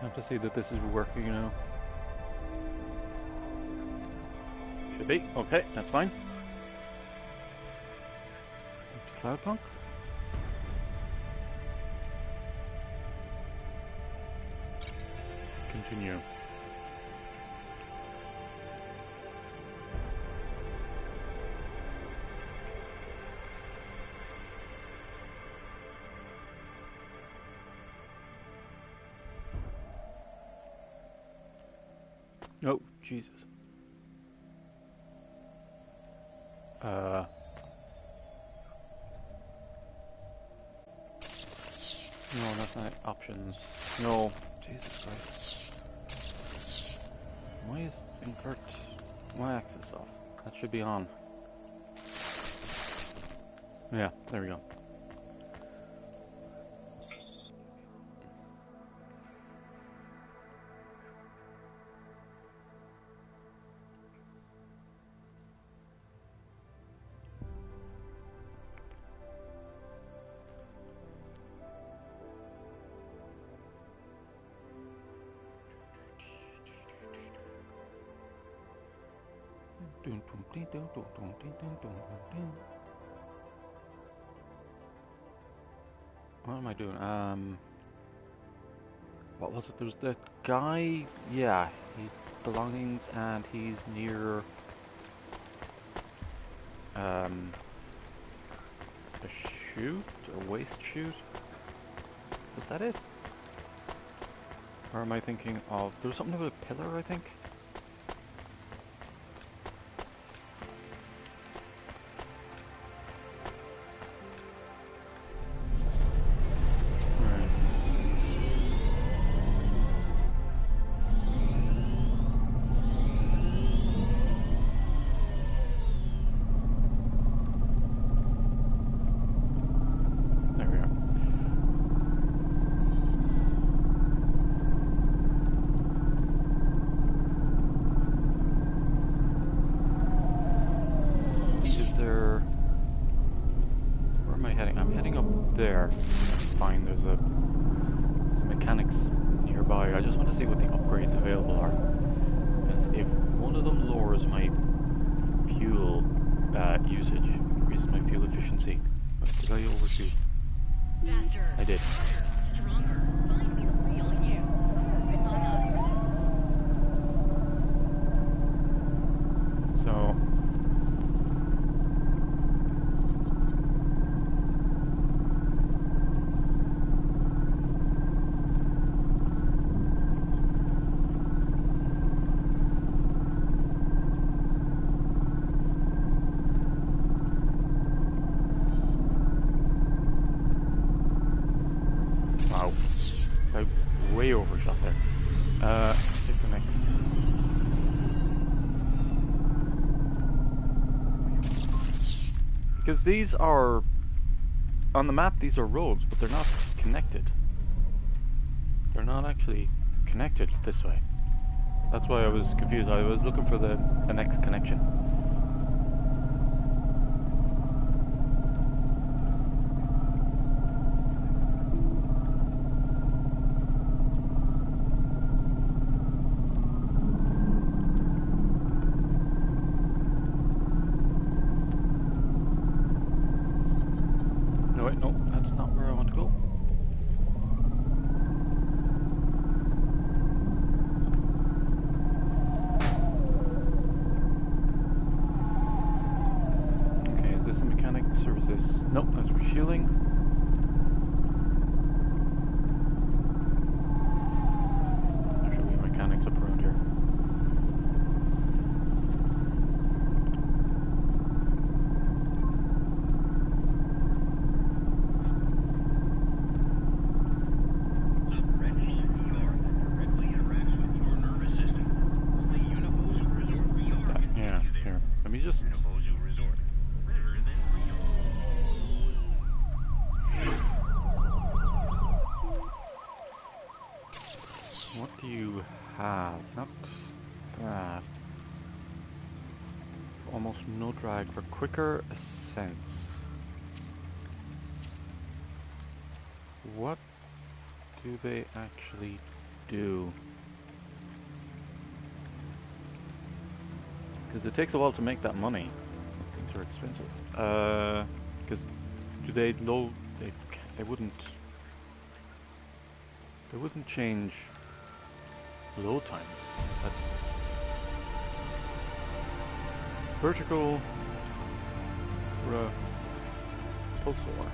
I have to see that this is working, you know. Should be. Okay, that's fine. Cloudpunk? Continue. Oh, Jesus. No, that's not it. Options. No. Jesus Christ. Why is invert y-axis off? That should be on. Yeah, there we go. What am I doing? What was it? There was that guy. Yeah, his belongings, and he's near a chute, a waste chute. Was that it? Or am I thinking of? There was something with a pillar, I think. Way overshot there. Take the next. Because these are on the map. These are roads, but they're not connected. They're not actually connected this way. That's why I was confused. I was looking for the next connection. Almost no drag for quicker ascents. What do they actually do? Because it takes a while to make that money. Things are expensive. Because do they load? They wouldn't. They wouldn't change load times. That's vertical repulsor.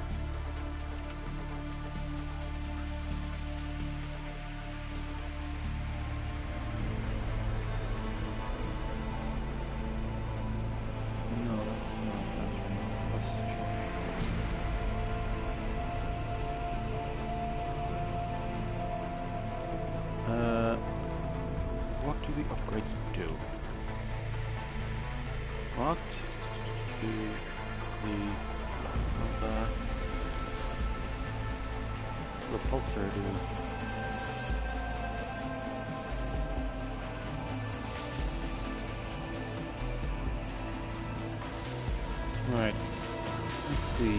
What do the upgrades do? What do the repulsor do? Right. Let's see.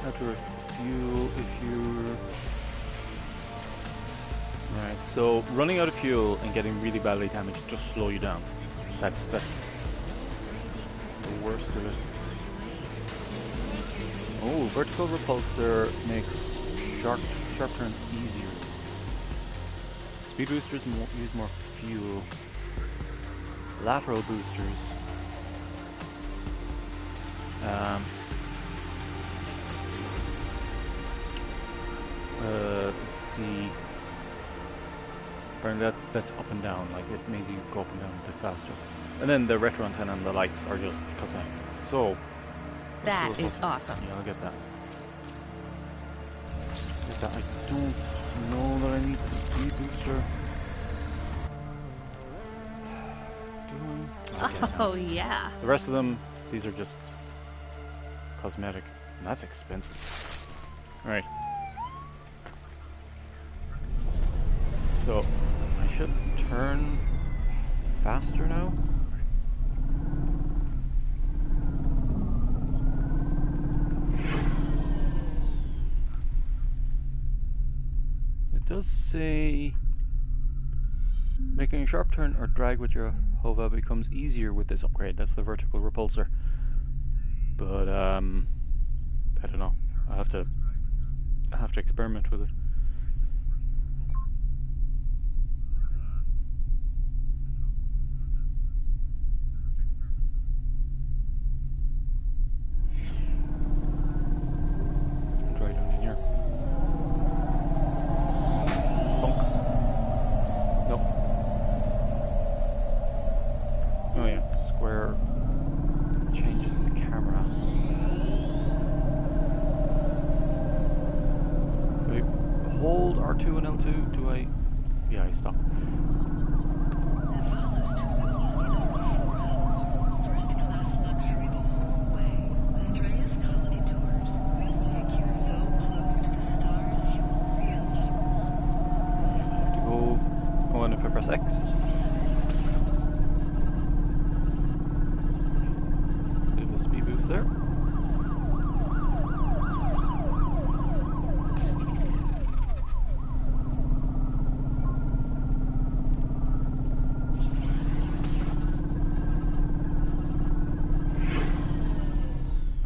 After fuel, if you're... Right, so running out of fuel and getting really badly damaged just slow you down. That's the worst of it. Oh, vertical repulsor makes sharp turns easier. Speed boosters use more fuel. Lateral boosters. Let's see. Apparently that's up and down, like it makes you go up and down a bit faster. And then the retro antenna and the lights are just cosmetic. So that is awesome. Yeah, I'll get that. I don't know that I need the speed booster. Oh yeah. The rest of them, these are just cosmetic, and that's expensive. All right. So I should turn faster now. It does say making a sharp turn or drag with your HOVA becomes easier with this upgrade. That's the vertical repulsor. But I don't know. I have to experiment with it. Try down in here. Bonk. Nope. Oh yeah, square changes the camera. Do I hold R2 and L2? Do I? Yeah, I stop. If I press X. Bit of a speed boost there.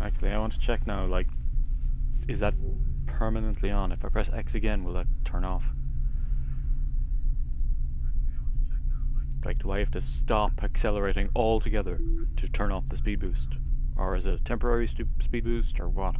Actually, I want to check now, like, is that permanently on? If I press X again, will that turn off? Like, do I have to stop accelerating altogether to turn off the speed boost? Or is it a temporary speed boost, or what?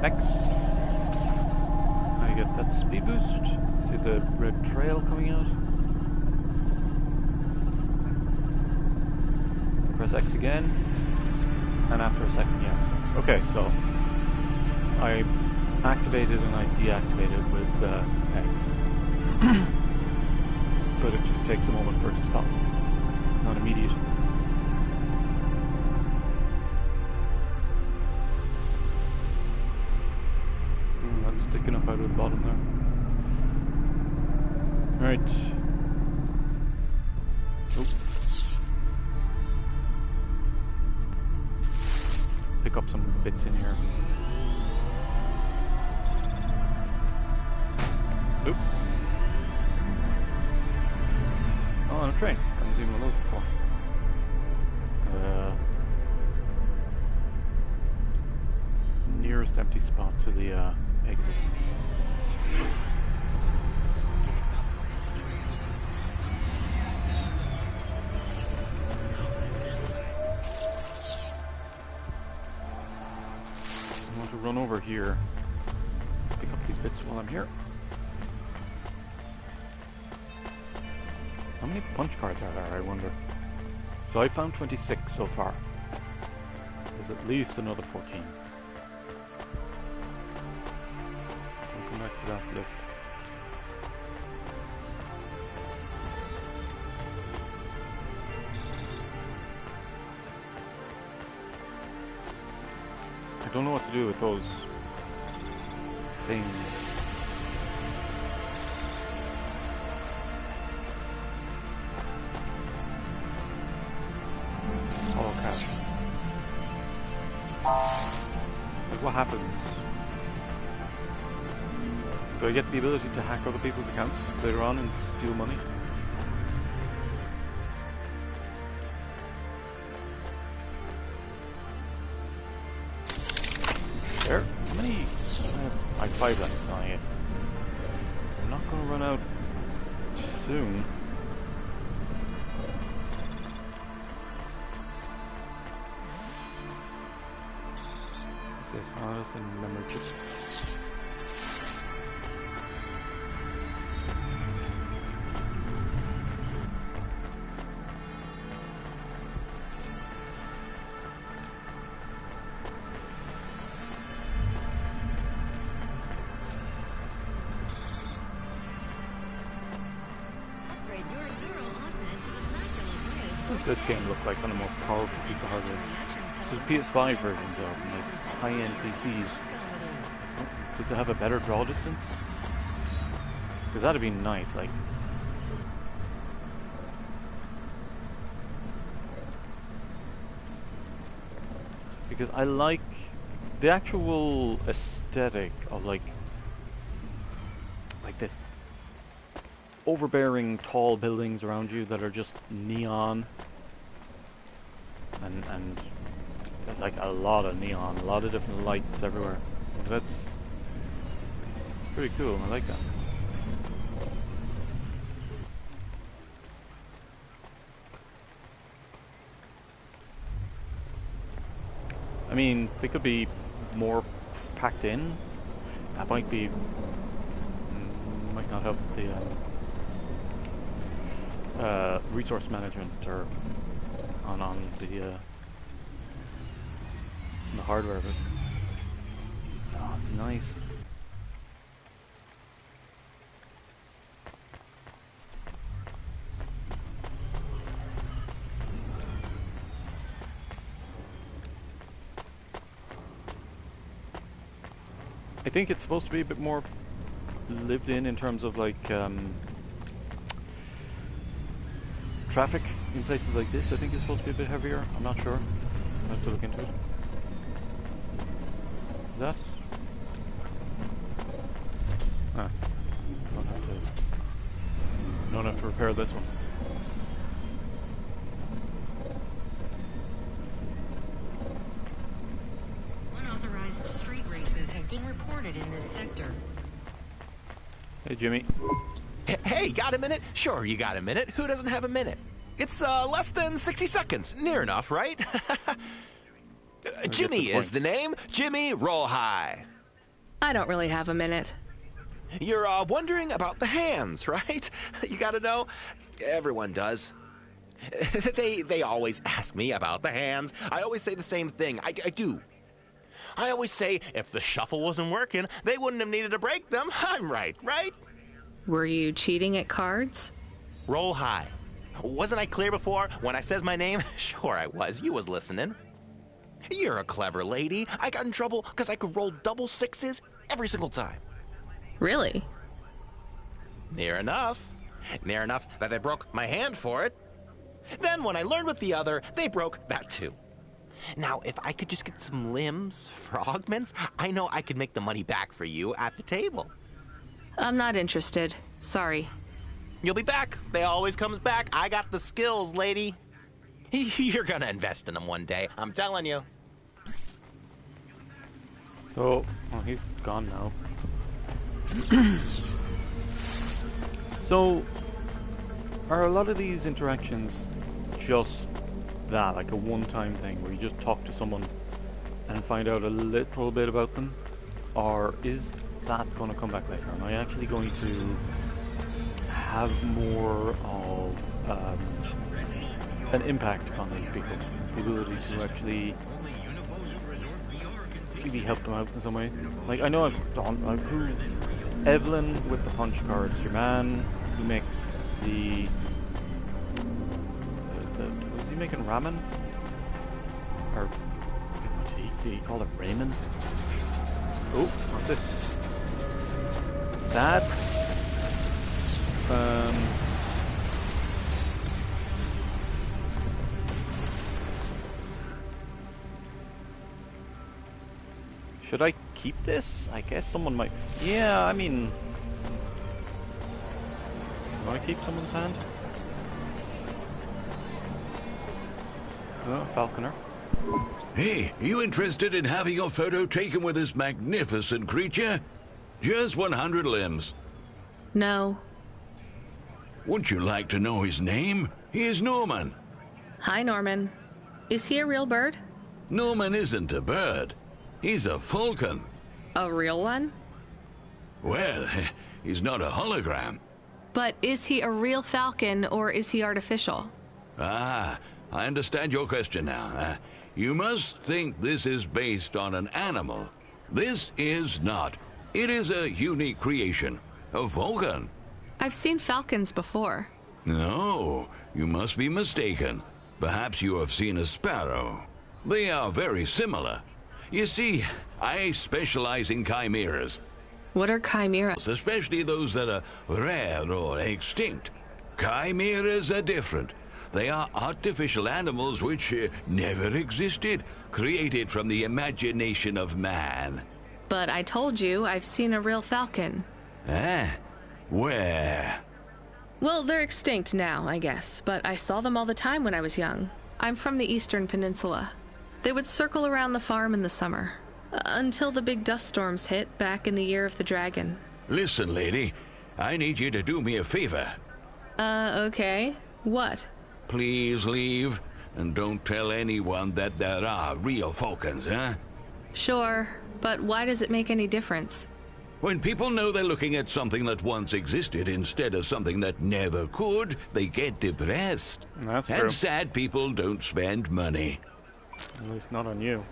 X. I get that speed boost. See the red trail coming out. Press X again. And after a second, yes. Okay, so I activated and I deactivated with X. but it just takes a moment for it to stop. It's not immediate. That's sticking up out of the bottom there. Right. Oh. Pick up some bits in here. Oop. Oh, on a train. I haven't seen one of those before. Nearest empty spot to the exit. I want to run over here. Pick up these bits while I'm here. How many punch cards are there, I wonder? So I found 26 so far. There's at least another 14. I'll come back to that lift. I don't know what to do with those things. Oh, cash. Like, what happens? Do I get the ability to hack other people's accounts later on and steal money? There. How many? I have 5 left. Oh, yeah. I'm not going to run out soon. This honest and memory chip. What does this game look like on a more powerful piece of hardware? There's PS5 versions of them, like high-end PCs. Does it have a better draw distance? Because that'd be nice, like. Because I like the actual aesthetic of like this overbearing tall buildings around you that are just neon and like a lot of neon, a lot of different lights everywhere. That's pretty cool. I like that. I mean, they could be more packed in. That might be might not help the resource management or on the hardware of it. Oh, it's nice. I think it's supposed to be a bit more lived in terms of like traffic in places like this. I think it's supposed to be a bit heavier. I'm not sure. I have to look into it. Is that? Ah. Don't have to repair this one. Unauthorized street races have been reported in this sector. Hey, Jimmy. Hey, got a minute? Sure, you got a minute. Who doesn't have a minute? It's less than 60 seconds. Near enough, right? Jimmy is the name. Jimmy, roll high. I don't really have a minute. You're wondering about the hands, right? You gotta know. Everyone does. They always ask me about the hands. I always say the same thing. I do. I always say if the shuffle wasn't working, they wouldn't have needed to break them. I'm right, right? Were you cheating at cards? roll high. Wasn't I clear before when I says my name? Sure I was. You was listening. You're a clever lady. I got in trouble because I could roll double sixes every single time. Really? Near enough. Near enough that they broke my hand for it. Then when I learned with the other, they broke that too. Now, if I could just get some limbs for augments, I know I could make the money back for you at the table. I'm not interested. Sorry. You'll be back. They always comes back. I got the skills, lady. You're gonna invest in them one day. I'm telling you. So, well, he's gone now. So, are a lot of these interactions just that, like a one-time thing where you just talk to someone and find out a little bit about them? Or is that going to come back later? Am I actually going to have more of an impact on these people? The ability to actually really help them out in some way? Like, I know I've done, who... Evelyn with the punch cards, your man who makes the was he making ramen? Or did he call it ramen? Oh, what's this? That's should I keep this? I guess someone might. Yeah, I mean, do I keep someone's hand? Oh, falconer. Hey, are you interested in having your photo taken with this magnificent creature? Just 100 limbs. No. Would you like to know his name? He is Norman. Hi, Norman. Is he a real bird? Norman isn't a bird. He's a falcon. A real one? Well, he's not a hologram. But is he a real falcon or is he artificial? Ah, I understand your question now. You must think this is based on an animal. This is not. It is a unique creation. A falcon. I've seen falcons before. No, you must be mistaken. Perhaps you have seen a sparrow. They are very similar. You see, I specialize in chimeras. What are chimeras? Especially those that are rare or extinct. Chimeras are different. They are artificial animals which never existed, created from the imagination of man. But I told you I've seen a real falcon. Ah, where? Well, they're extinct now, I guess, but I saw them all the time when I was young. I'm from the Eastern Peninsula. They would circle around the farm in the summer, until the big dust storms hit back in the year of the dragon. Listen, lady, I need you to do me a favor. Okay. What? Please leave, and don't tell anyone that there are real falcons, huh? Sure, but why does it make any difference? When people know they're looking at something that once existed instead of something that never could, they get depressed. That's true. And sad people don't spend money. At least not on you.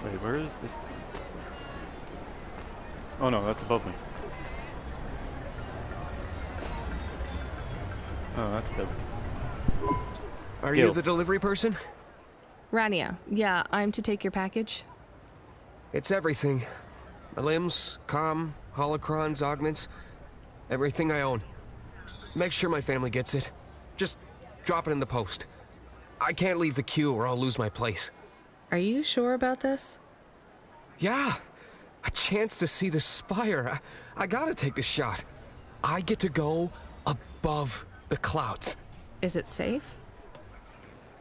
Wait, where is this? Oh no, that's above me. Oh, that's good. Are Yo. you the delivery person? Rania, yeah, I'm to take your package. It's everything. My limbs, comm, holocrons, augments. Everything I own. Make sure my family gets it. Just drop it in the post. I can't leave the queue or I'll lose my place. Are you sure about this? Yeah. A chance to see the spire. I gotta take the shot. I get to go above the clouds. Is it safe?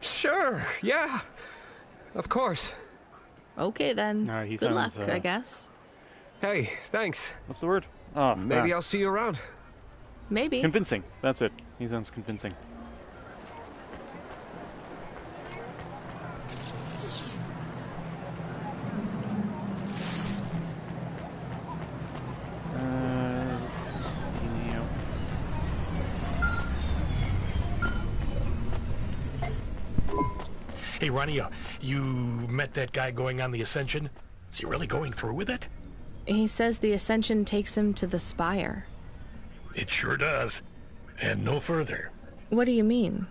Sure, yeah. Of course. Okay then. He Good luck, sounds, I guess. Hey, thanks. What's the word? Oh, Maybe I'll see you around. Maybe. Convincing. That's it. He sounds convincing. Hey, Rania, you met that guy going on the Ascension? Is he really going through with it? He says the Ascension takes him to the spire. It sure does. And no further. What do you mean?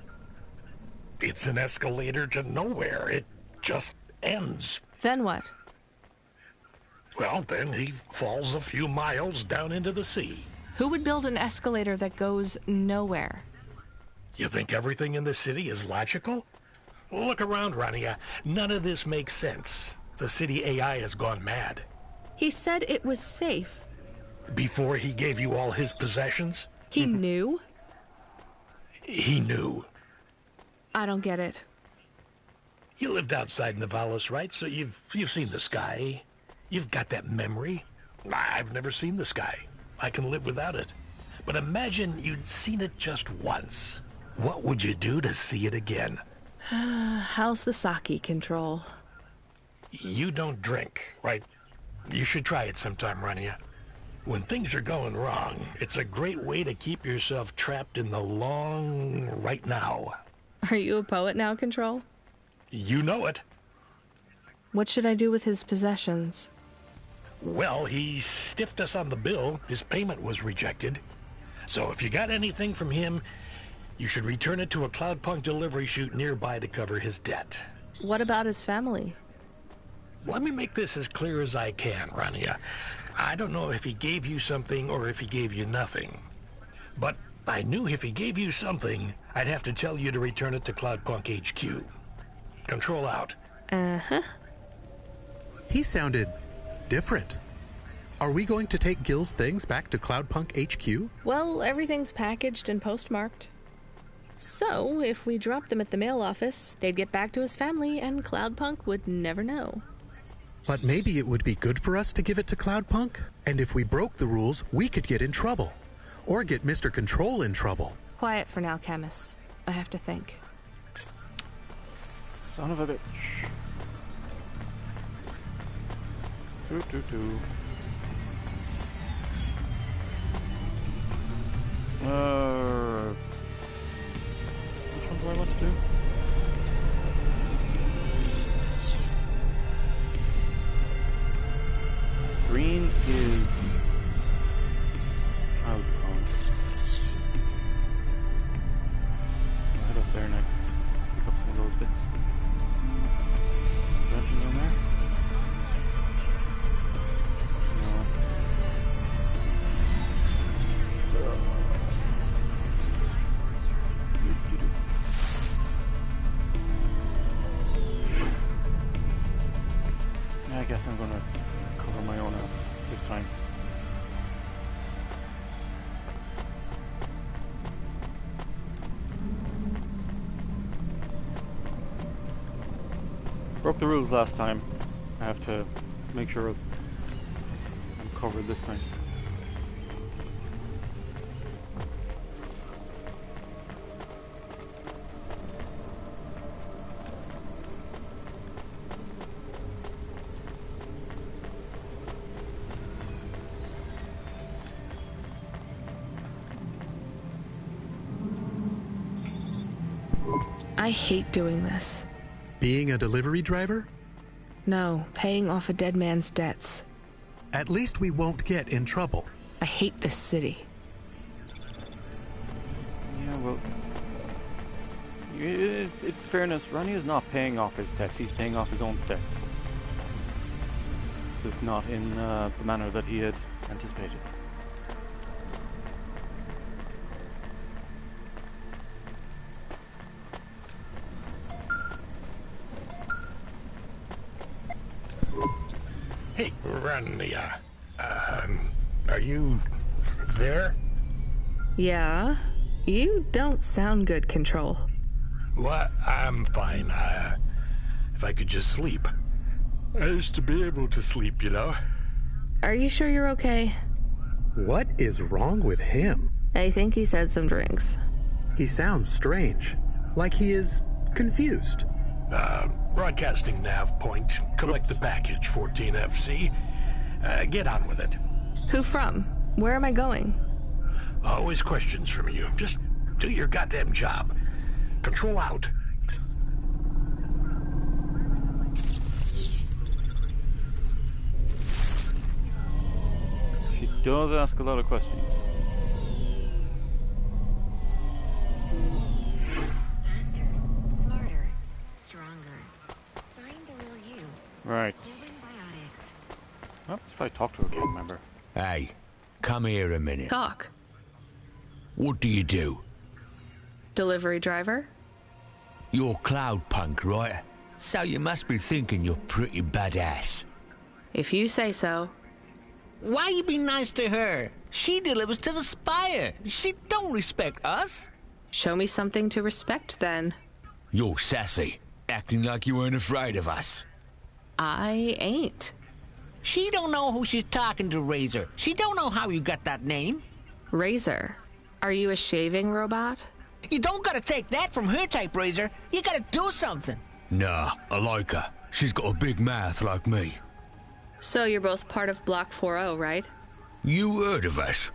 It's an escalator to nowhere. It just ends. Then what? Well, then he falls a few miles down into the sea. Who would build an escalator that goes nowhere? You think everything in the city is logical? Look around, Rania. None of this makes sense. The city AI has gone mad. He said it was safe. Before he gave you all his possessions? He knew? He knew. I don't get it. You lived outside Nivalis, right? So you've seen the sky. You've got that memory. I've never seen the sky. I can live without it. But imagine you'd seen it just once. What would you do to see it again? How's the sake control? You don't drink, right? You should try it sometime, Rania. When things are going wrong, it's a great way to keep yourself trapped in the long right now. Are you a poet now, Control? You know it. What should I do with his possessions? Well, he stiffed us on the bill. His payment was rejected. So if you got anything from him, you should return it to a Cloudpunk delivery chute nearby to cover his debt. What about his family? Let me make this as clear as I can, Rania. I don't know if he gave you something or if he gave you nothing. But I knew if he gave you something, I'd have to tell you to return it to Cloudpunk HQ. Control out. Uh-huh. He sounded different. Are we going to take Gil's things back to Cloudpunk HQ? Well, everything's packaged and postmarked. So, if we dropped them at the mail office, they'd get back to his family and Cloudpunk would never know. But maybe it would be good for us to give it to Cloudpunk? And if we broke the rules, we could get in trouble. Or get Mr. Control in trouble. Quiet for now, Camus. I have to think. Son of a bitch. Doo. Which one do I want to do? Green is Cloudpunk. I'll head up there next. Pick up some of those bits. Nothing down there? No. Yeah, I guess I'm gonna cover my own ass this time. Broke the rules last time. I have to make sure I'm covered this time. I hate doing this. Being a delivery driver? No, paying off a dead man's debts. At least we won't get in trouble. I hate this city. Yeah, well, in fairness, Rania is not paying off his debts. He's paying off his own debts. Just not in the manner that he had anticipated. Hey, Rania. Are you there? Yeah? You don't sound good, Control. What? I'm fine. If I could just sleep. I used to be able to sleep, you know. Are you sure you're okay? What is wrong with him? I think he said some drinks. He sounds strange. Like he is confused. Broadcasting nav point. Collect the package, 14FC. Get on with it. Who from? Where am I going? Always questions from you. Just do your goddamn job. Control out. She does ask a lot of questions. Well, let's try to talk to a gang member. Hey, come here a minute. Talk. What do you do? Delivery driver? You're Cloudpunk, right? So you must be thinking you're pretty badass. If you say so. Why you be nice to her? She delivers to the Spire. She don't respect us. Show me something to respect, then. You're sassy, acting like you weren't afraid of us. I ain't. She don't know who she's talking to, Razor. She don't know how you got that name. Razor. Are you a shaving robot? You don't gotta take that from her type, Razor. You gotta do something. Nah, I like her. She's got a big mouth like me. So you're both part of Block 40, right? You heard of us?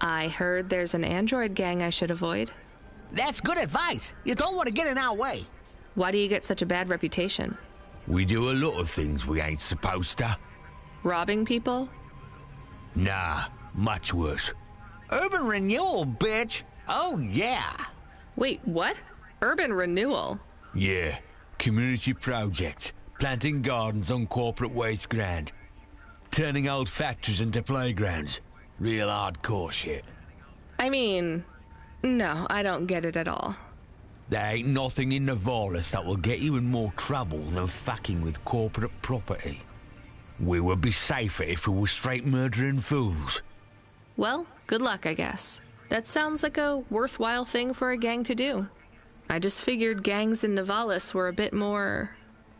I heard there's an android gang I should avoid. That's good advice. You don't want to get in our way. Why do you get such a bad reputation? We do a lot of things we ain't supposed to. Robbing people? Nah, much worse. Urban renewal, bitch. Oh, yeah. Wait, what? Urban renewal? Yeah, community projects. Planting gardens on corporate waste ground. Turning old factories into playgrounds. Real hardcore shit. I mean, no, I don't get it at all. There ain't nothing in Nivalis that will get you in more trouble than fucking with corporate property. We would be safer if we were straight murdering fools. Well, good luck, I guess. That sounds like a worthwhile thing for a gang to do. I just figured gangs in Nivalis were a bit more...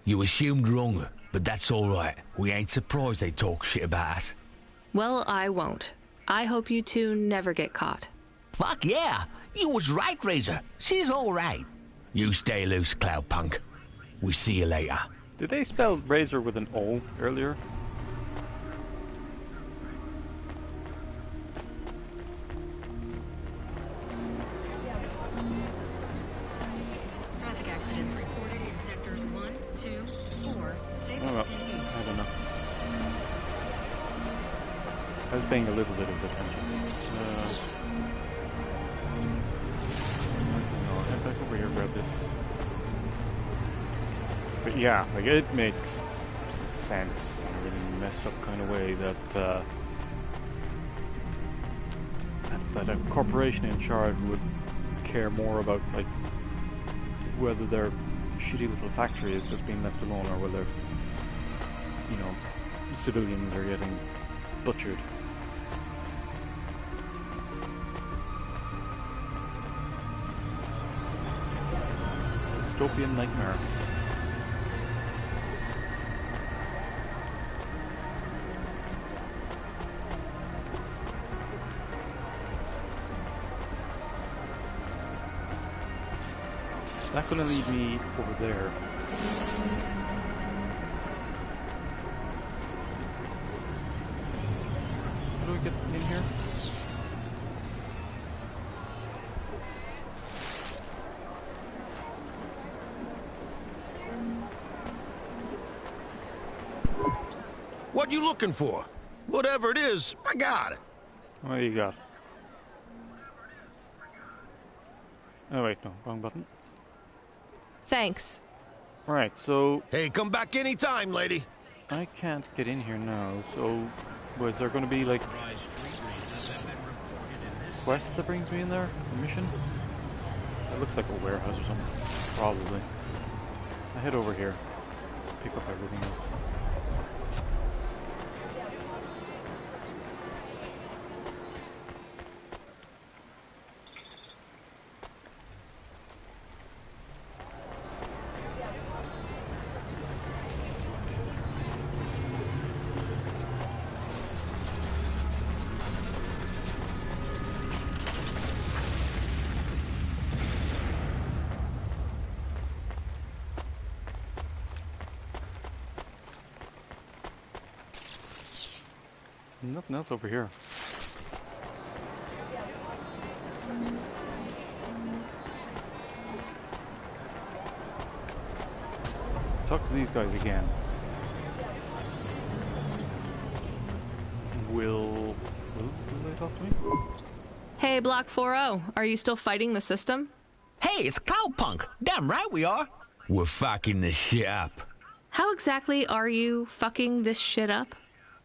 You assumed wrong, but that's alright. We ain't surprised they talk shit about us. Well, I won't. I hope you two never get caught. Fuck yeah. You was right, Razor. She's all right. You stay loose, Cloudpunk. We see you later. Did they spell Razor with an O earlier? Traffic accidents reported in sectors 1, 2, 4, 6, Oh, well, and 8. I don't know. I was paying a little bit of attention. No, head back over here, grab this. But yeah, like it makes sense in a really messed up kind of way that that a corporation in charge would care more about like whether their shitty little factory is just being left alone or whether, you know, civilians are getting butchered. Dystopian nightmare. Is that gonna lead me over there? How do we get in here? What you looking for? Whatever it is, I got it. What do you got? Oh wait, no, wrong button. Thanks. Right, so Hey, come back anytime, lady. I can't get in here now, so was there going to be like quest that brings me in there? A mission? It looks like a warehouse or something. Probably. I head over here. Pick up everything else. Nothing else over here. Talk to these guys again. Will they talk to me? Hey, Block 40, are you still fighting the system? Hey, it's Cloudpunk. Damn right we are. We're fucking this shit up. How exactly are you fucking this shit up?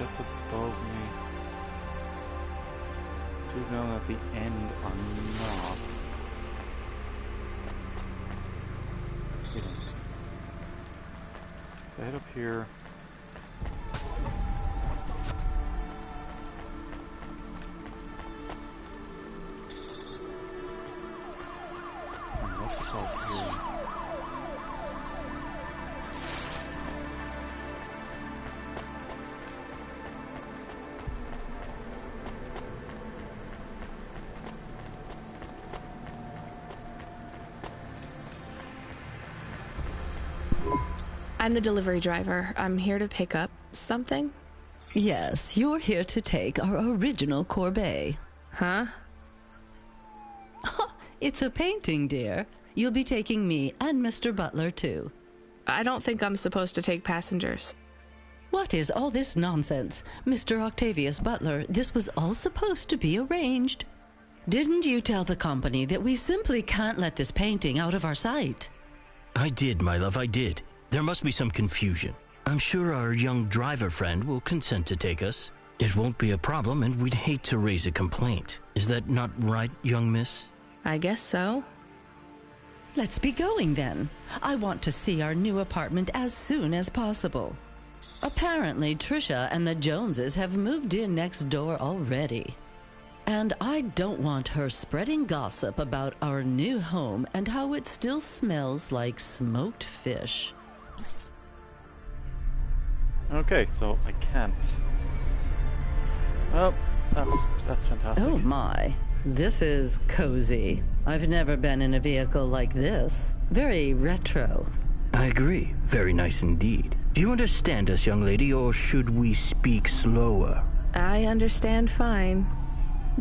just above me. Two down at the end are not. Hidden. So head up here. And what's this all here? I'm the delivery driver. I'm here to pick up something. Yes, you're here to take our original corbeille. Huh? It's a painting, dear. You'll be taking me and Mr. Butler, too. I don't think I'm supposed to take passengers. What is all this nonsense? Mr. Octavius Butler, this was all supposed to be arranged. Didn't you tell the company that we simply can't let this painting out of our sight? I did, my love, I did. There must be some confusion. I'm sure our young driver friend will consent to take us. It won't be a problem, and we'd hate to raise a complaint. Is that not right, young miss? I guess so. Let's be going, then. I want to see our new apartment as soon as possible. Apparently, Trisha and the Joneses have moved in next door already. And I don't want her spreading gossip about our new home and how it still smells like smoked fish. Okay, so I can't. Well, that's fantastic. Oh my, this is cozy. I've never been in a vehicle like this. Very retro. I agree. Very nice indeed. Do you understand us, young lady, or should we speak slower? I understand fine.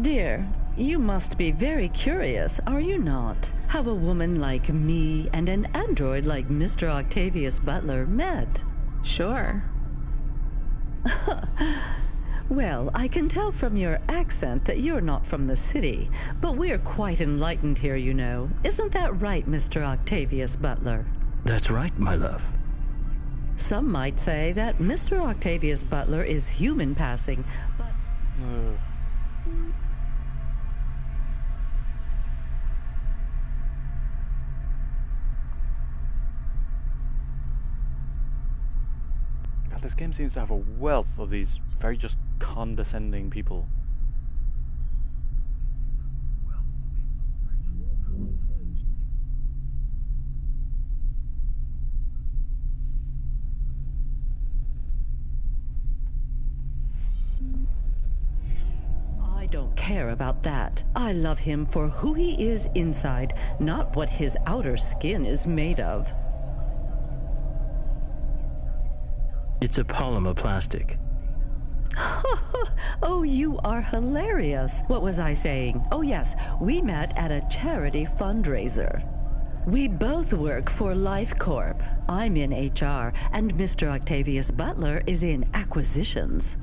Dear, you must be very curious, are you not? How a woman like me and an android like Mr. Octavius Butler met. Sure. Well, I can tell from your accent that you're not from the city, but we're quite enlightened here, you know. Isn't that right, Mr. Octavius Butler? That's right, my love. Some might say that Mr. Octavius Butler is human passing, but... God, this game seems to have a wealth of these very just condescending people. I don't care about that. I love him for who he is inside, not what his outer skin is made of. It's a polymer plastic. Oh, you are hilarious. What was I saying? Oh, yes, we met at a charity fundraiser. We both work for Life Corp. I'm in HR, and Mr. Octavius Butler is in acquisitions.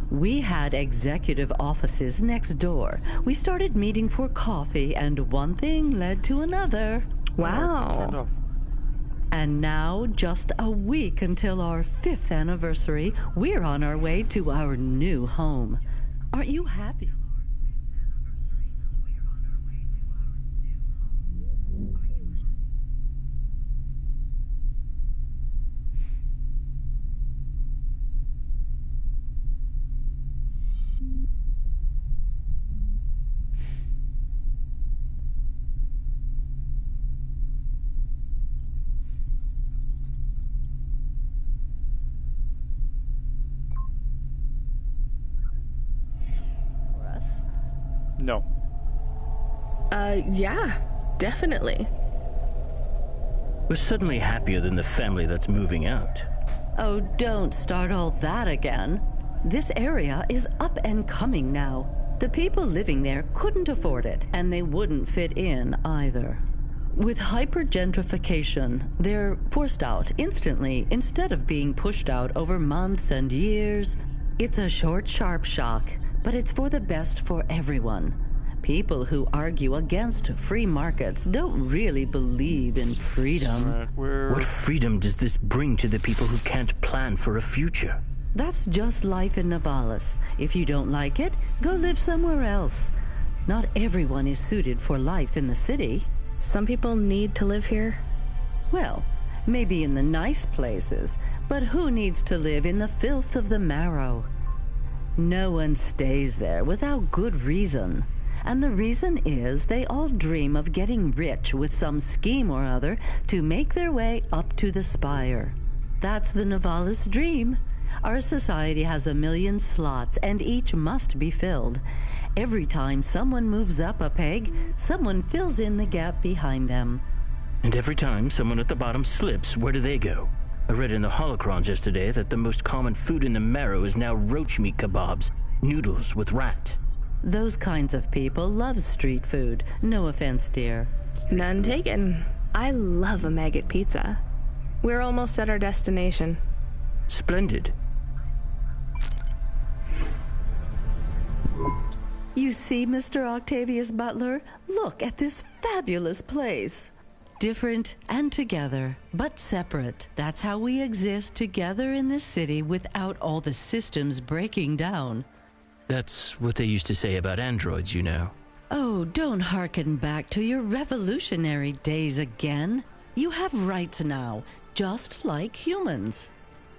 We had executive offices next door. We started meeting for coffee, and one thing led to another. Wow. And now, just a week until our 5th anniversary, we're on our way to our new home. Aren't you happy? No. Yeah, definitely. We're suddenly happier than the family that's moving out. Oh, don't start all that again. This area is up and coming now. The people living there couldn't afford it, and they wouldn't fit in either. With hyper-gentrification, they're forced out instantly instead of being pushed out over months and years. It's a short, sharp shock, but it's for the best for everyone. People who argue against free markets don't really believe in freedom. What freedom does this bring to the people who can't plan for a future? That's just life in Navalis. If you don't like it, go live somewhere else. Not everyone is suited for life in the city. Some people need to live here. Well, maybe in the nice places, but who needs to live in the filth of the Marrow? No one stays there without good reason. And the reason is they all dream of getting rich with some scheme or other to make their way up to the spire. That's the Navalis dream. Our society has 1 million slots, and each must be filled. Every time someone moves up a peg, someone fills in the gap behind them. And every time someone at the bottom slips, where do they go? I read in the holocrons yesterday that the most common food in the Marrow is now roach meat kebabs, noodles with rat. Those kinds of people love street food. No offense, dear. None taken. I love a maggot pizza. We're almost at our destination. Splendid. You see, Mr. Octavius Butler? Look at this fabulous place. Different and together, but separate. That's how we exist together in this city without all the systems breaking down. That's what they used to say about androids, you know. Oh, don't hearken back to your revolutionary days again. You have rights now, just like humans.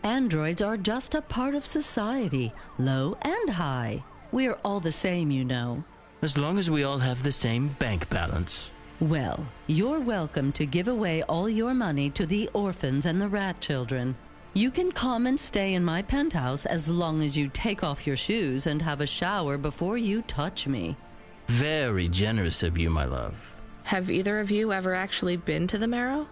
Androids are just a part of society, low and high. We're all the same, you know. As long as we all have the same bank balance. Well, you're welcome to give away all your money to the orphans and the rat children. You can come and stay in my penthouse as long as you take off your shoes and have a shower before you touch me. Very generous of you, my love. Have either of you ever actually been to the Marrow?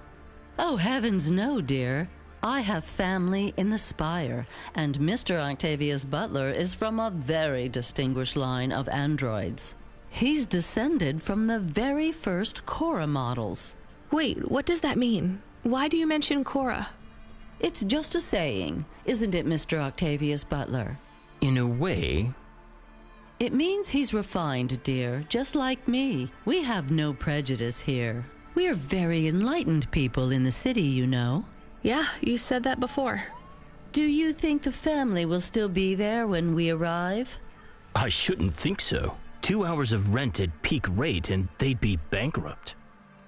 Oh, heavens no, dear. I have family in the Spire, and Mr. Octavius Butler is from a very distinguished line of androids. He's descended from the very first Cora models. Wait, what does that mean? Why do you mention Cora? It's just a saying, isn't it, Mr. Octavius Butler? In a way. It means he's refined, dear, just like me. We have no prejudice here. We're very enlightened people in the city, you know. Yeah, you said that before. Do you think the family will still be there when we arrive? I shouldn't think so. 2 hours of rent at peak rate and they'd be bankrupt.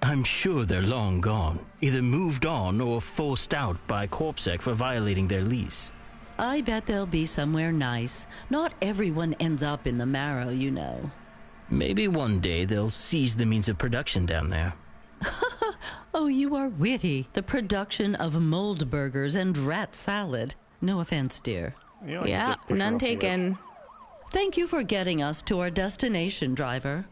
I'm sure they're long gone, either moved on or forced out by Corpsec for violating their lease. I bet they'll be somewhere nice. Not everyone ends up in the Marrow, you know. Maybe one day they'll seize the means of production down there. Oh, you are witty. The production of mold burgers and rat salad. No offense, dear. Yeah, none taken. Thank you for getting us to our destination, driver.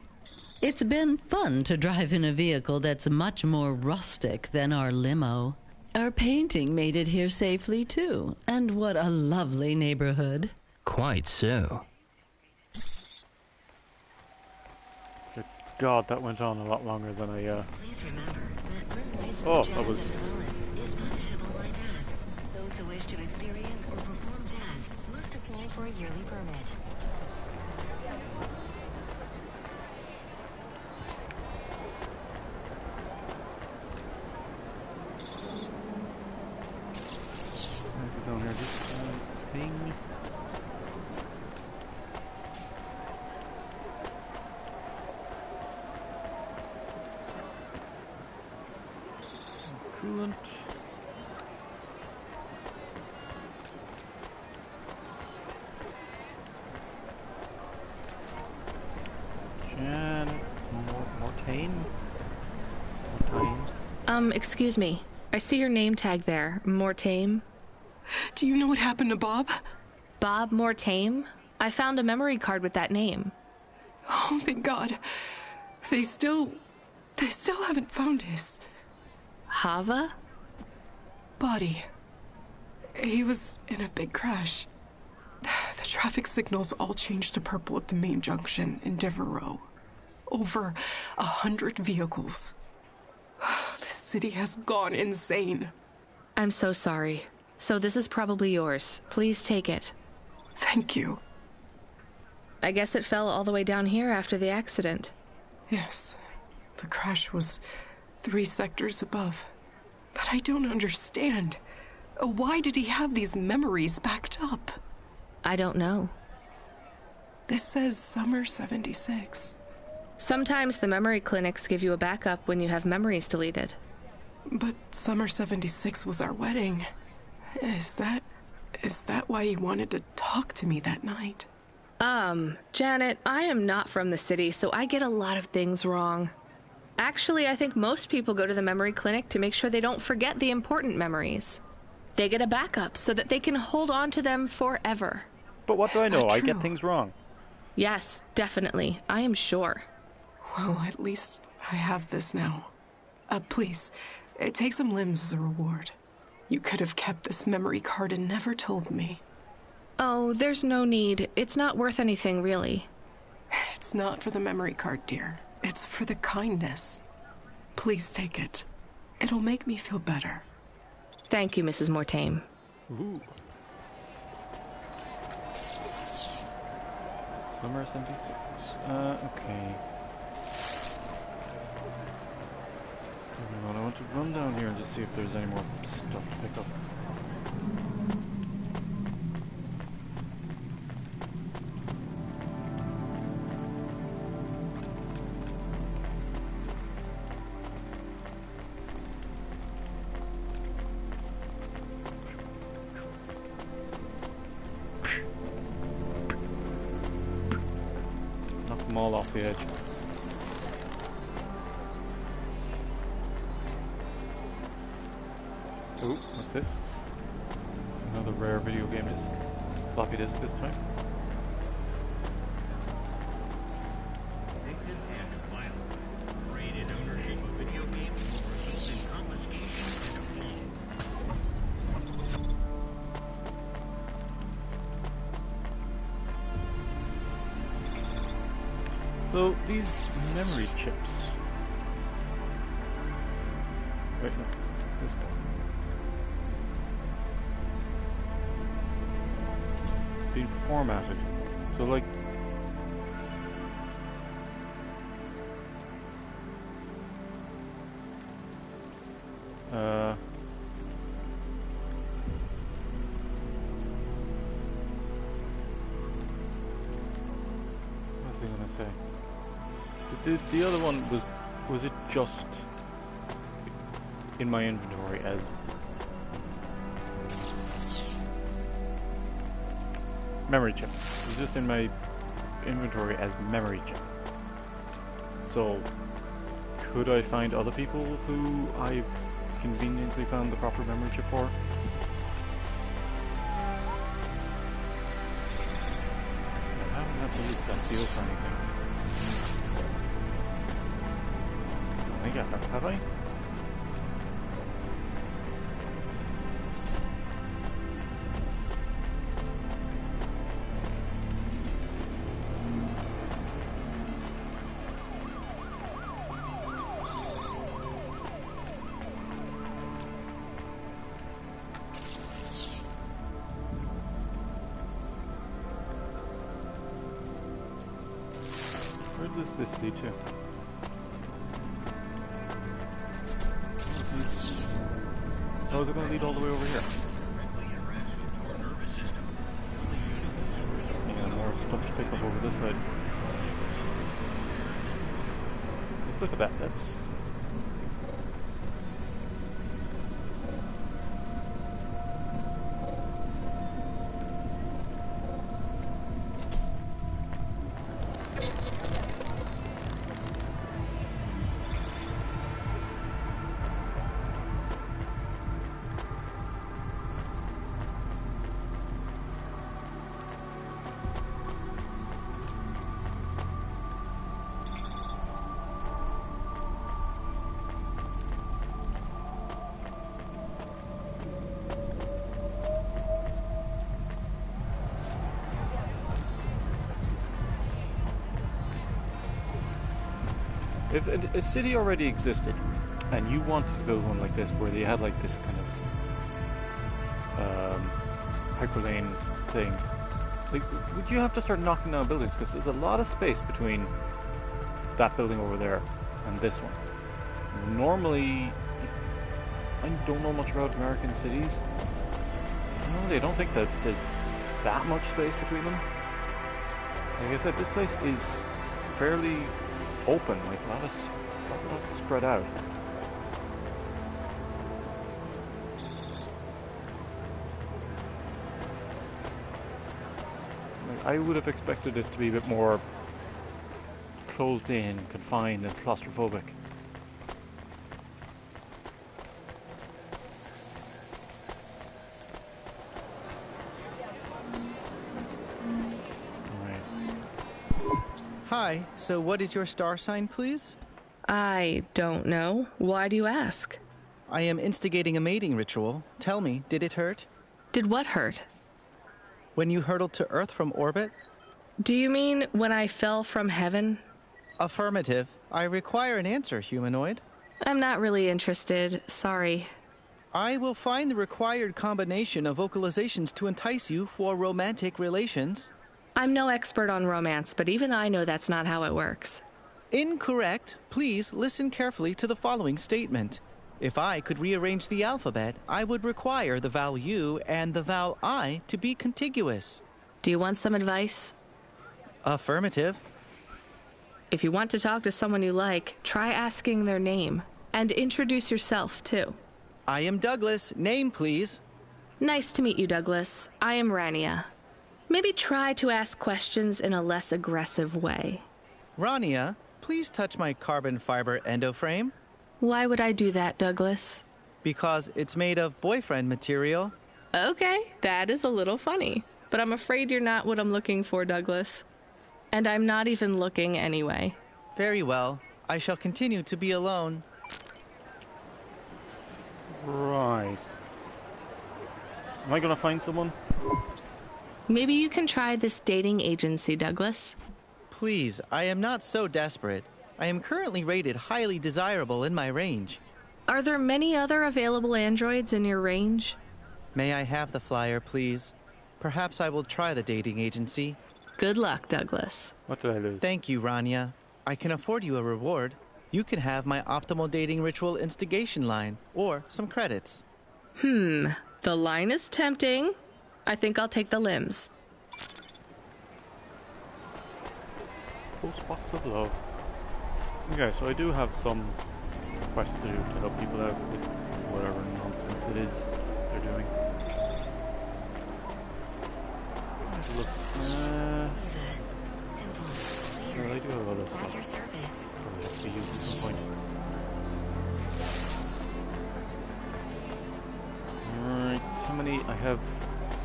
It's been fun to drive in a vehicle that's much more rustic than our limo. Our painting made it here safely, too. And what a lovely neighborhood. Quite so. Good God, that went on a lot longer than I, Please remember that Oh, that was... is punishable by death. Those who wish to experience or perform jazz must apply for a yearly permit. Down here, this thing. Coolant. Janet. Mortain? Excuse me. I see your name tag there. Mortame. Do you know what happened to Bob? Bob Mortame? I found a memory card with that name. Oh, thank God. They still haven't found his... Hava? Body. He was in a big crash. The traffic signals all changed to purple at the main junction in Devereaux. Over 100 vehicles. The city has gone insane. I'm so sorry. So this is probably yours. Please take it. Thank you. I guess it fell all the way down here after the accident. Yes. The crash was 3 sectors above. But I don't understand. Why did he have these memories backed up? I don't know. This says summer 76. Sometimes the memory clinics give you a backup when you have memories deleted. But summer 76 was our wedding. Is that why he wanted to talk to me that night? Janet, I am not from the city, so I get a lot of things wrong. Actually, I think most people go to the memory clinic to make sure they don't forget the important memories. They get a backup so that they can hold on to them forever. But what do I know? I get things wrong. Yes, definitely. I am sure. Well, at least I have this now. Please, take some limbs as a reward. You could have kept this memory card and never told me. Oh, there's no need. It's not worth anything, really. It's not for the memory card, dear. It's for the kindness. Please take it. It'll make me feel better. Thank you, Mrs. Mortaime. Ooh. Summer 76. Okay. I want to run down here and just see if there's any more stuff to pick up. Knock them all off the edge. Ooh, what's this? Another rare video game disc. Floppy disk this time. So these memory chips. Wait, no, this one. Being formatted. So like what was I gonna say? The other one was it just in my inventory as memory chip. It was just in my inventory as memory chip. So, could I find other people who I've conveniently found the proper memory chip for? I haven't had to look that deal for anything. I think I have I? Where does this lead to? Oh, they're going to lead all the way over here. Yeah, more stuff to pick up over this side. Look at that, that's... If a city already existed, and you wanted to build one like this, where they had like this kind of hyperlane thing, like, would you have to start knocking down buildings? Because there's a lot of space between that building over there and this one. Normally, I don't know much about American cities, Normally, I don't think that there's that much space between them. Like I said, this place is fairly open, like a lot of spread out. Like, I would have expected it to be a bit more closed in, confined, and claustrophobic. Hi, so what is your star sign, please? I don't know. Why do you ask? I am instigating a mating ritual. Tell me, did it hurt? Did what hurt? When you hurtled to Earth from orbit? Do you mean when I fell from heaven? Affirmative. I require an answer, humanoid. I'm not really interested. Sorry. I will find the required combination of vocalizations to entice you for romantic relations. I'm no expert on romance, but even I know that's not how it works. Incorrect. Please listen carefully to the following statement. If I could rearrange the alphabet, I would require the vowel U and the vowel I to be contiguous. Do you want some advice? Affirmative. If you want to talk to someone you like, try asking their name. And introduce yourself, too. I am Douglas. Name, please. Nice to meet you, Douglas. I am Rania. Maybe try to ask questions in a less aggressive way. Rania, please touch my carbon fiber endoframe. Why would I do that, Douglas? Because it's made of boyfriend material. Okay, that is a little funny. But I'm afraid you're not what I'm looking for, Douglas. And I'm not even looking anyway. Very well. I shall continue to be alone. Right. Am I gonna find someone? Maybe you can try this dating agency, Douglas. Please, I am not so desperate. I am currently rated highly desirable in my range. Are there many other available androids in your range? May I have the flyer, please? Perhaps I will try the dating agency. Good luck, Douglas. What did I lose? Thank you, Rania. I can afford you a reward. You can have my optimal dating ritual instigation line, or some credits. The line is tempting. I think I'll take the limbs. Full spots of love. Okay, so I do have some quests to do to help people out with whatever nonsense it is they're doing. Let's look. Well, I do have a lot of stuff. Probably have to be used at some point. Alright, how many? I have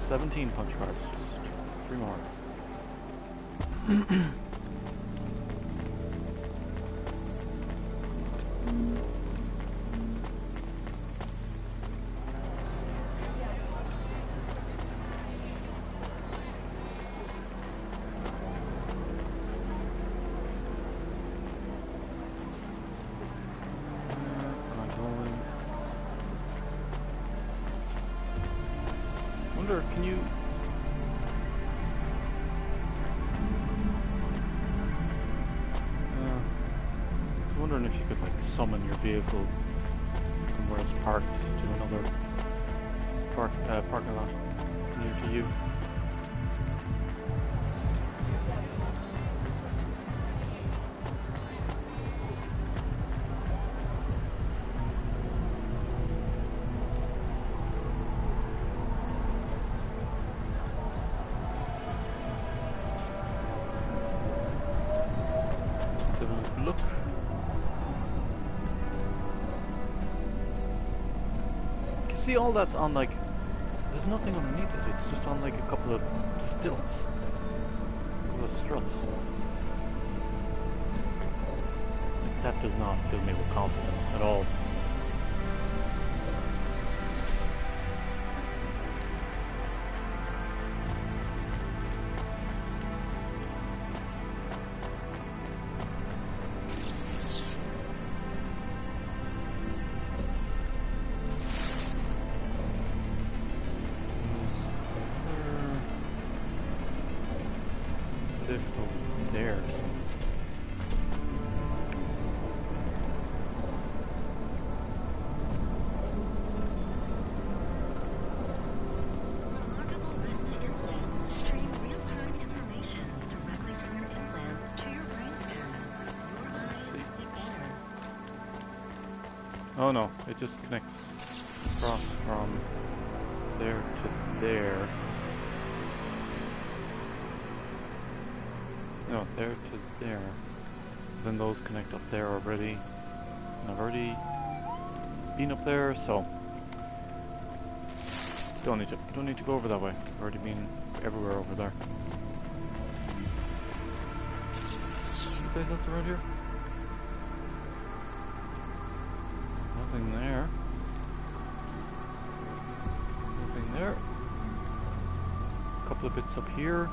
17 punch cards. Just 3 more. Can you... I'm wondering if you could, like, summon your vehicle from where it's parked to another parking lot near to you. Look. You can see all that's on, like, there's nothing underneath it, it's just on like a couple of stilts. A couple of struts. That does not fill me with confidence at all. Oh no, it just connects across from there to there. No, there to there. Then those connect up there already. And I've already been up there, so don't need to go over that way. I've already been everywhere over there. Anything else around here? Nothing there. Nothing there. A couple of bits up here.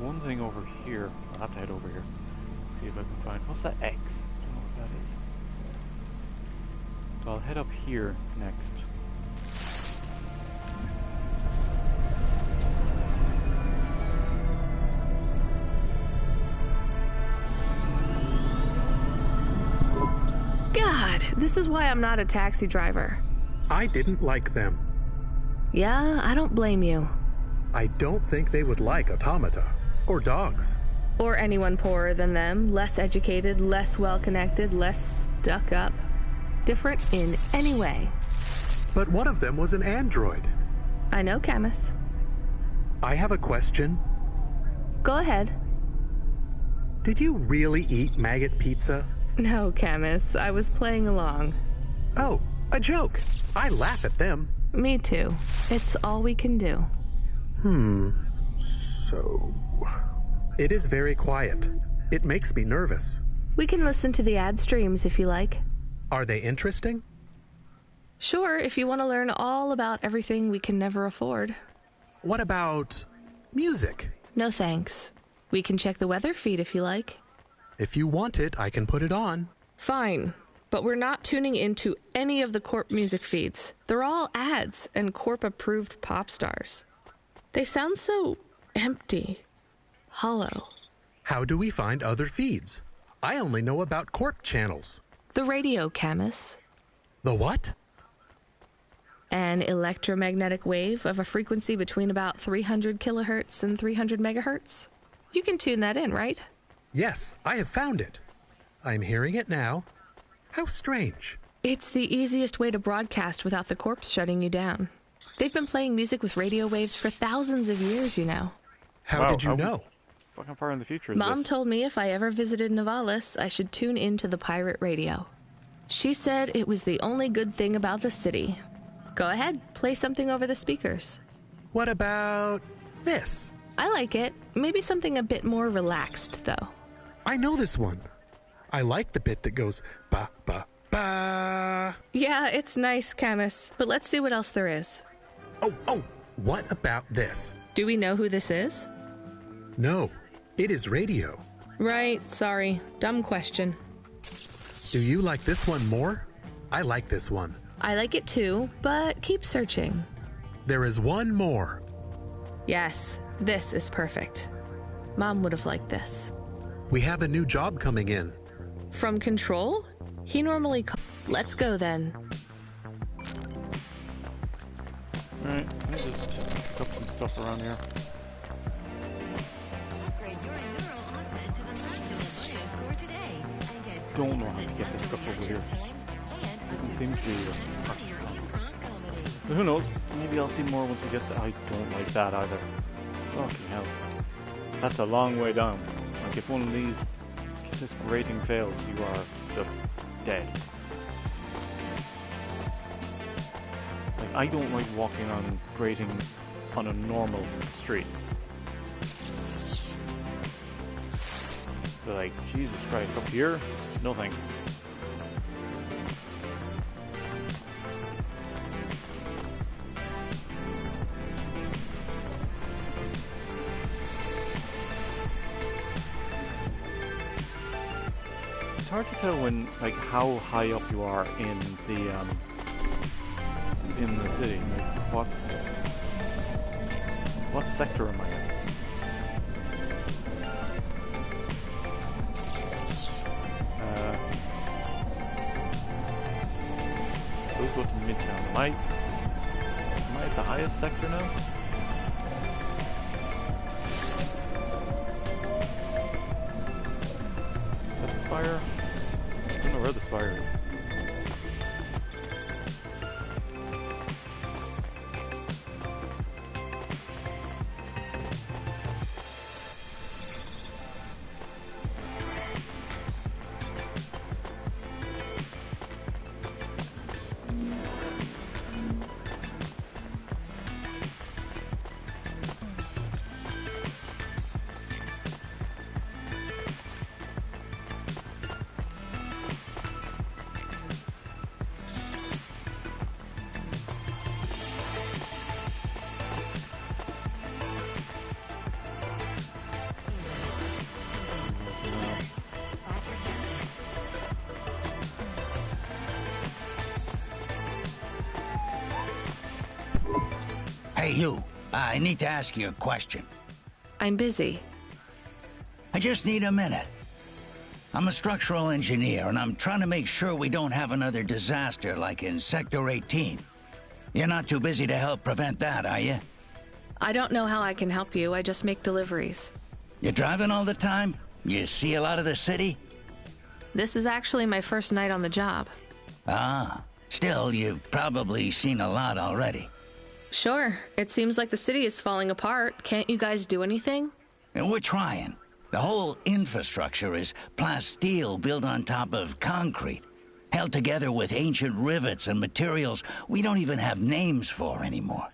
One thing over here. I'll have to head over here. See if I can find. What's that X? I don't know what that is. So I'll head up here next. God, this is why I'm not a taxi driver. I didn't like them. Yeah, I don't blame you. I don't think they would like automata. Or dogs. Or anyone poorer than them, less educated, less well-connected, less stuck up. Different in any way. But one of them was an android. I know, Camus. I have a question. Go ahead. Did you really eat maggot pizza? No, Camus. I was playing along. Oh, a joke. I laugh at them. Me too. It's all we can do. So... It is very quiet. It makes me nervous. We can listen to the ad streams if you like. Are they interesting? Sure, if you want to learn all about everything we can never afford. What about music? No thanks. We can check the weather feed if you like. If you want it, I can put it on. Fine, but we're not tuning into any of the Corp music feeds. They're all ads and Corp-approved pop stars. They sound so empty, hollow. How do we find other feeds? I only know about Corp channels. The radio, Camus. The what? An electromagnetic wave of a frequency between about 300 kilohertz and 300 megahertz. You can tune that in, right? Yes, I have found it. I'm hearing it now. How strange. It's the easiest way to broadcast without the corpse shutting you down. They've been playing music with radio waves for thousands of years, you know. How did you know? Fucking far in the future is Mom this? told me if I ever visited Novalis, I should tune into the pirate radio. She said it was the only good thing about the city. Go ahead, play something over the speakers. What about this? I like it. Maybe something a bit more relaxed, though. I know this one. I like the bit that goes ba ba ba. Yeah, it's nice, Camus, but let's see what else there is. Oh, what about this? Do we know who this is? No, it is radio. Right, sorry. Dumb question. Do you like this one more? I like this one. I like it too, but keep searching. There is one more. Yes, this is perfect. Mom would have liked this. We have a new job coming in. From Control? He normally Let's go then. Alright, let me just pick up some stuff around here. Don't know how to get this stuff over here. Doesn't seem to be but who knows? Maybe I'll see more once we get there. I don't like that either. Fucking hell. That's a long way down. Like if one of these, if this rating fails, you are just dead. Like I don't like walking on gratings on a normal street. So like, Jesus Christ, up here? No thanks. It's hard to tell when, like, how high up you are in the city. Like, what sector am I in? Let's go to Midtown. Am I at the highest sector now? That's 5 spire? I don't know where the spire is. Hey, you. I need to ask you a question. I'm busy. I just need a minute. I'm a structural engineer, and I'm trying to make sure we don't have another disaster like in Sector 18. You're not too busy to help prevent that, are you? I don't know how I can help you. I just make deliveries. You driving all the time? You see a lot of the city? This is actually my first night on the job. Ah, still, you've probably seen a lot already. Sure. It seems like the city is falling apart. Can't you guys do anything? And we're trying. The whole infrastructure is plasteel built on top of concrete, held together with ancient rivets and materials we don't even have names for anymore.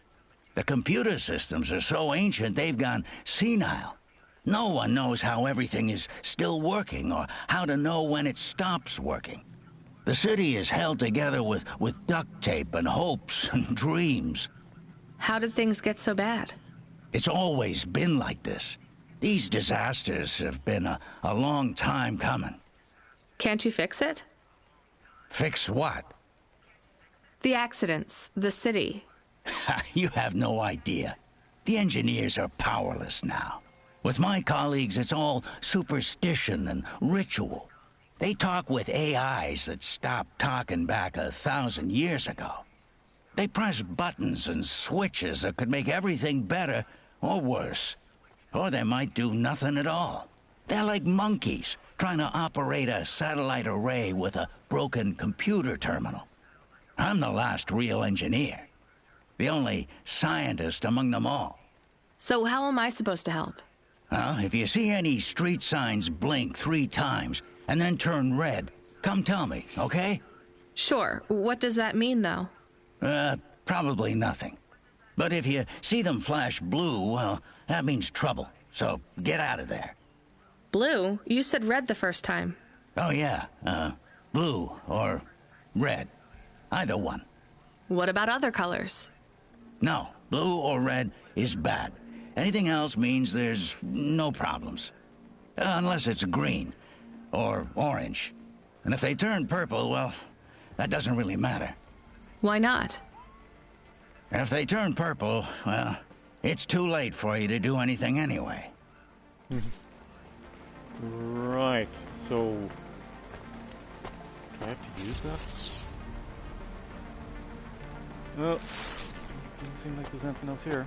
The computer systems are so ancient they've gone senile. No one knows how everything is still working or how to know when it stops working. The city is held together with duct tape and hopes and dreams. How did things get so bad? It's always been like this. These disasters have been a long time coming. Can't you fix it? Fix what? The accidents, the city. You have no idea. The engineers are powerless now. With my colleagues, it's all superstition and ritual. They talk with AIs that stopped talking back 1,000 years ago. They press buttons and switches that could make everything better or worse. Or they might do nothing at all. They're like monkeys trying to operate a satellite array with a broken computer terminal. I'm the last real engineer. The only scientist among them all. So how am I supposed to help? Well, if you see any street signs blink 3 times and then turn red, come tell me, okay? Sure. What does that mean, though? Probably nothing. But if you see them flash blue, well, that means trouble. So get out of there. Blue? You said red the first time. Oh, yeah. Blue or red. Either one. What about other colors? No, blue or red is bad. Anything else means there's no problems. Unless it's green or orange. And if they turn purple, well, that doesn't really matter. Why not? If they turn purple, well, it's too late for you to do anything anyway. Right, so... do I have to use that? Well, doesn't seem like there's anything else here.